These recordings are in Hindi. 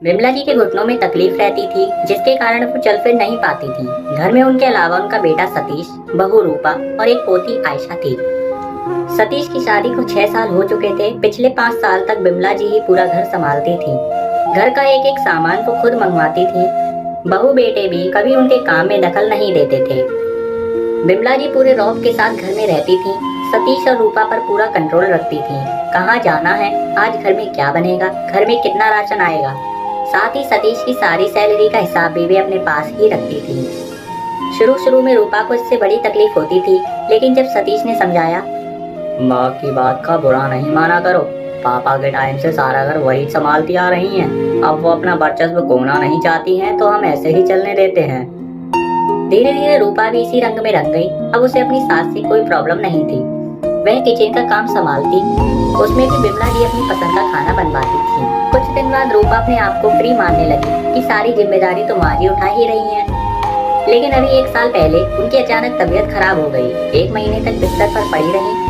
विमला जी के घुटनों में तकलीफ रहती थी, जिसके कारण वो चल फिर नहीं पाती थी। घर में उनके अलावा उनका बेटा सतीश, बहू रूपा और एक पोती आयशा थी। सतीश की शादी को 6 साल हो चुके थे। पिछले 5 साल तक विमला जी ही पूरा घर संभालती थी। घर का एक एक सामान वो खुद मंगवाती थी। बहू बेटे भी कभी उनके काम में दखल नहीं देते थे। विमला जी पूरे रौब के साथ घर में रहती थी। सतीश और रूपा पर पूरा कंट्रोल रखती थी। कहाँ जाना है, आज घर में क्या बनेगा, घर में कितना राशन आएगा। साथ ही सतीश की सारी सैलरी का हिसाब भी वे अपने पास ही रखती थी। शुरू में रूपा को इससे बड़ी तकलीफ होती थी, लेकिन जब सतीश ने समझाया, माँ की बात का बुरा नहीं माना करो, पापा के टाइम से सारा घर वही संभालती आ रही हैं। अब वो अपना वर्चस्व खोना नहीं चाहती हैं, तो हम ऐसे ही चलने देते हैं। धीरे धीरे रूपा भी इसी रंग में रंग गई। अब उसे अपनी सास से कोई प्रॉब्लम नहीं थी। वह किचन का काम संभालती, उसमें भी विमला जी अपनी पसंद का खाना बनवाती थी। कुछ दिन बाद रूपा अपने आप को फ्री मानने लगी कि सारी जिम्मेदारी तो माँ जी उठा ही रही हैं। लेकिन अभी 1 साल पहले उनकी अचानक तबीयत खराब हो गई। 1 महीने तक बिस्तर पर पड़ी रही।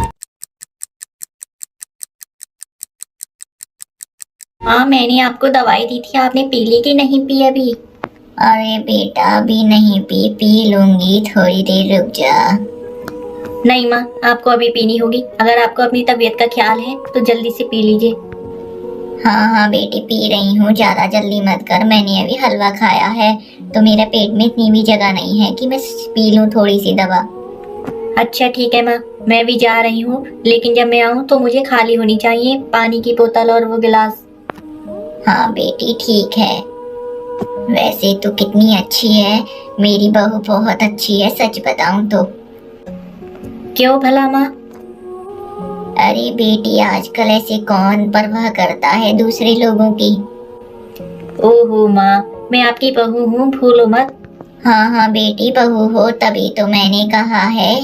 हाँ, मैंने आपको दवाई दी थी, आपने पी ली कि नहीं पी अभी? अरे बेटा, अभी नहीं पी लूंगी, थोड़ी देर रुक जा। नहीं माँ, आपको अभी पीनी होगी। अगर आपको अपनी तबीयत का ख्याल है तो जल्दी से पी लीजिए। हाँ बेटी, पी रही हूँ, ज्यादा जल्दी मत कर। मैंने अभी हलवा खाया है तो मेरा पेट में इतनी भी जगह नहीं है कि मैं पी लूँ थोड़ी सी दवा। अच्छा ठीक है माँ, मैं भी जा रही हूँ, लेकिन जब मैं आऊँ तो मुझे खाली होनी चाहिए पानी की बोतल और वो गिलास। हाँ बेटी ठीक है। वैसे तो कितनी अच्छी है, मेरी बहू बहुत अच्छी है, सच बताऊं तो। क्यों भला माँ? अरे बेटी, आजकल ऐसे कौन परवाह करता है दूसरे लोगों की। ओहो माँ, मैं आपकी बहू हूँ, भूलो मत। हाँ बेटी, बहू हो तभी तो मैंने कहा है।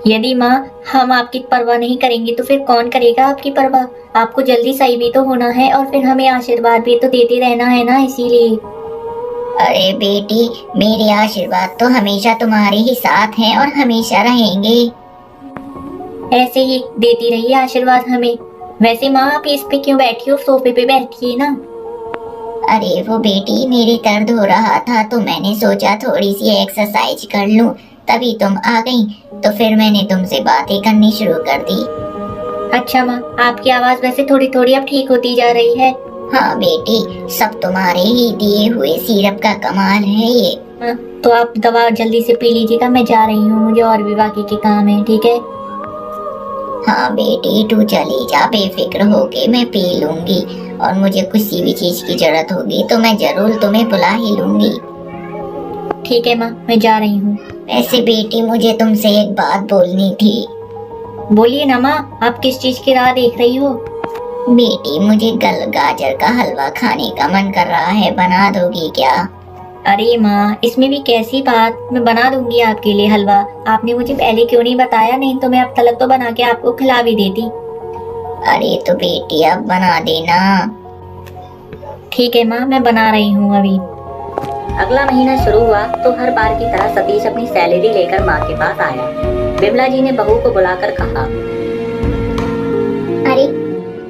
यदि माँ हम आपकी परवाह नहीं करेंगे तो फिर कौन करेगा आपकी परवाह? आपको जल्दी सही भी तो होना है और फिर हमें आशीर्वाद भी तो देते रहना है ना, इसीलिए। अरे बेटी, मेरे आशीर्वाद तो हमेशा तुम्हारे ही साथ हैं और हमेशा रहेंगे। ऐसे ही देती रहिए आशीर्वाद हमें। वैसे माँ, आप इस पे क्यों बैठी हो? सोफे पे बैठिए ना। अरे वो बेटी, मेरे दर्द हो रहा था तो मैंने सोचा थोड़ी सी एक्सरसाइज कर लूं, तभी तुम आ गई, तो फिर मैंने तुमसे बातें करनी शुरू कर दी। अच्छा माँ, आपकी आवाज वैसे थोड़ी थोड़ी अब ठीक होती जा रही है। हाँ बेटी, सब तुम्हारे ही दिए हुए सिरप का कमाल है ये। हाँ, तो आप दवा जल्दी से पी लीजिएगा, मैं जा रही हूँ, मुझे और भी बाकी के काम है, ठीक है? हाँ बेटी, तू चली जा, बेफिक्र होके मैं पी लूंगी, और मुझे किसी भी चीज की जरूरत होगी तो मैं जरूर तुम्हें बुला ही लूंगी। ठीक है माँ, मैं जा रही हूँ। ऐसे बेटी, मुझे तुमसे एक बात बोलनी थी। बोलिए ना माँ, आप किस चीज की राह देख रही हो? बेटी, मुझे गाजर का हलवा खाने का मन कर रहा है, बना दोगी क्या? अरे माँ, इसमें भी कैसी बात, मैं बना दूंगी आपके लिए हलवा। आपने मुझे पहले क्यों नहीं बताया? नहीं तो मैं अब तलक तो बना के आपको खिला भी देती। अरे तो बेटी अब बना देना। ठीक है माँ, मैं बना रही हूँ अभी। अगला महीना शुरू हुआ तो हर बार की तरह सतीश अपनी सैलरी लेकर माँ के पास आया। विमला जी ने बहू को बुलाकर कहा, अरे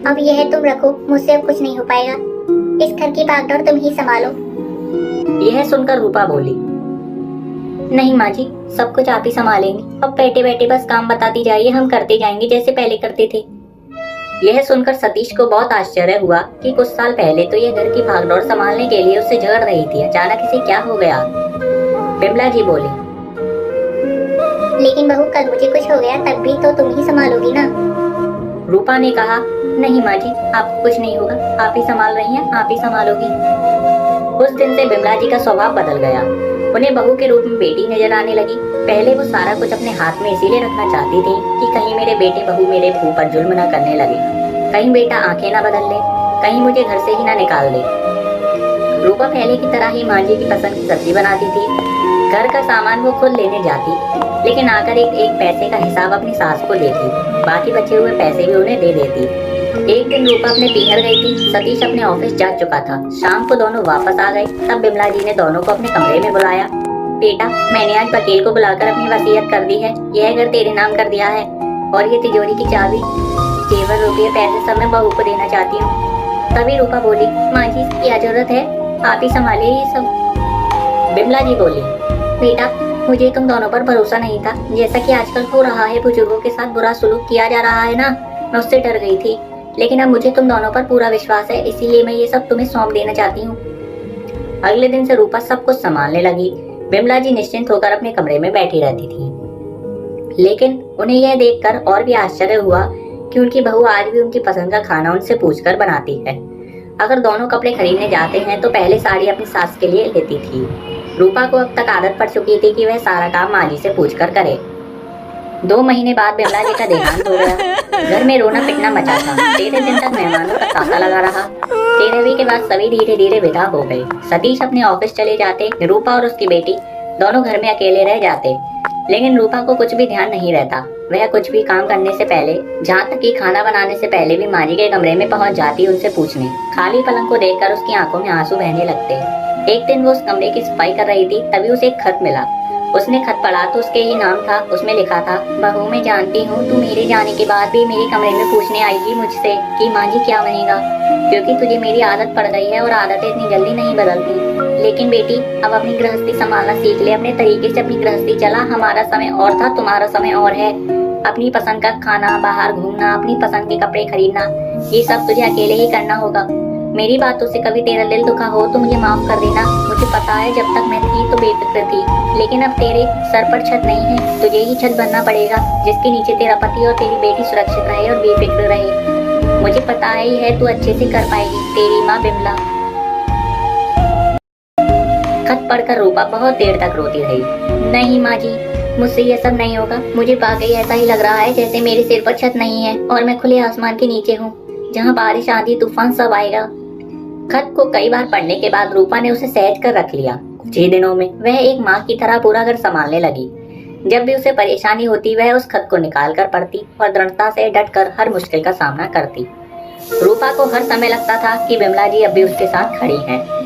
अब यह तुम रखो, मुझसे अब कुछ नहीं हो पाएगा। इस घर की भागदौड़ तुम ही संभालो। यह सुनकर रूपा बोली, नहीं माँ जी, सब कुछ आप ही संभालेंगे। अब बैठे बैठे बस काम बताती जाइए, हम करते जाएंगे जैसे पहले करते थे। यह सुनकर सतीश को बहुत आश्चर्य हुआ कि कुछ साल पहले तो यह घर की भागदौड़ संभालने के लिए उससे झगड़ रही थी, अचानक इसे क्या हो गया। विमला जी बोली, लेकिन बहू, कल मुझे कुछ हो गया तब भी तो तुम ही संभालोगी ना। रूपा ने कहा, नहीं माँ जी, आपको कुछ नहीं होगा, आप ही संभाल रही हैं, आप ही संभालोगी। उस दिन से विमला जी का स्वभाव बदल गया। उन्हें बहू के रूप में बेटी नजर आने लगी। पहले वो सारा कुछ अपने हाथ में इसीलिए रखना चाहती थी कि कहीं मेरे बेटे बहू मेरे ऊपर जुल्म न करने लगे, कहीं बेटा आंखें न बदल ले, कहीं मुझे घर से ही न निकाल दे। रूपा पहले की तरह ही माँ जी की पसंद की सब्जी बनाती थी। घर का सामान वो खुद लेने जाती, लेकिन आकर एक पैसे का हिसाब अपनी सास को देती, बाकी बचे हुए पैसे भी उन्हें दे देती। एक दिन रूपा अपने पीहर गई थी, सतीश अपने ऑफिस जा चुका था। शाम को दोनों वापस आ गए। तब विमला जी ने दोनों को अपने कमरे में बुलाया। बेटा, मैंने आज वकील को बुलाकर अपनी वसीयत कर दी है। यह घर तेरे नाम कर दिया है और ये तिजोरी की चाबी, जेवर, रुपये, पैसे सब मैं बहू को देना चाहती हूँ। तभी रूपा बोली, माँ जी इसकी क्या जरूरत है, आप ही संभाले ये सब। बिमला जी बोली, बेटा मुझे तुम दोनों पर भरोसा नहीं था। जैसा कि आजकल हो रहा है, बुजुर्गों के साथ बुरा सुलूक किया जा रहा है ना, मैं उससे डर गई थी। लेकिन अब मुझे तुम दोनों पर पूरा विश्वास है, इसीलिए मैं ये सब तुम्हें सौंप देना चाहती हूँ। अगले दिन से रूपा सब कुछ संभालने लगी। बिमला जी निश्चिंत होकर अपने कमरे में बैठी रहती थी। लेकिन उन्हें यह देखकर और भी आश्चर्य हुआ कि उनकी बहू आज भी उनकी पसंद का खाना उनसे पूछकर बनाती है। अगर दोनों कपड़े खरीदने जाते हैं तो पहले साड़ी अपनी सास के लिए लेती थी। रूपा को अब तक आदत पड़ चुकी थी कि वह सारा काम माँ जी से पूछकर करे। 2 महीने बाद बिमला जी का देहांत हो गया। घर में रोना पिटना मचा था। 13 दिन तक मेहमानों का तांता लगा रहा। 13वीं के बाद सभी धीरे धीरे विदा हो गए। सतीश अपने ऑफिस चले जाते, रूपा और उसकी बेटी दोनों घर में अकेले रह जाते। लेकिन रूपा को कुछ भी ध्यान नहीं रहता। वह कुछ भी काम करने से पहले, जहाँ तक कि खाना बनाने से पहले भी माँ जी के कमरे में पहुँच जाती उनसे पूछने। खाली पलंग को देखकर उसकी आंखों में आंसू बहने लगते। एक दिन वो उस कमरे की सफाई कर रही थी, तभी उसे एक खत मिला। उसने खत पढ़ा तो उसके ही नाम था। उसमें लिखा था, बहू मैं जानती हूँ तू मेरे जाने के बाद भी मेरे कमरे में पूछने आएगी मुझसे कि माँ जी क्या बनेगा, क्योंकि तुझे मेरी आदत पड़ गई है और आदतें इतनी जल्दी नहीं बदलती। लेकिन बेटी अब अपनी गृहस्थी संभालना सीख ले, अपने तरीके से अपनी गृहस्थी चला। हमारा समय और था, तुम्हारा समय और है। अपनी पसंद का खाना, बाहर घूमना, अपनी पसंद के कपड़े खरीदना, ये सब तुझे अकेले ही करना होगा। मेरी बातों से कभी तेरा दिल दुखा हो तो मुझे माफ कर देना। मुझे पता है जब तक मैं थी तो बेफिक्र थी, लेकिन अब तेरे सर पर छत नहीं है, तुझे ही छत बनना पड़ेगा जिसके नीचे तेरा पति और तेरी बेटी सुरक्षित रहे और बेफिक्र रहे। मुझे पता है तू अच्छे से कर पाएगी। तेरी माँ बिमला। खत पढ़कर रूपा बहुत देर तक रोती रही। नहीं माँ जी, मुझसे ये सब नहीं होगा। मुझे वाकई ऐसा ही लग रहा है जैसे मेरे सिर पर छत नहीं है और मैं खुले आसमान के नीचे हूँ, जहाँ बारिश आंधी तूफान सब आएगा। खत को कई बार पढ़ने के बाद रूपा ने उसे सहज कर रख लिया। कुछ ही दिनों में वह एक माँ की तरह पूरा घर संभालने लगी। जब भी उसे परेशानी होती वह उस खत को निकाल कर पढ़ती और दृढ़ता से डट कर हर मुश्किल का सामना करती। रूपा को हर समय लगता था कि बिमला जी अब भी उसके साथ खड़ी हैं।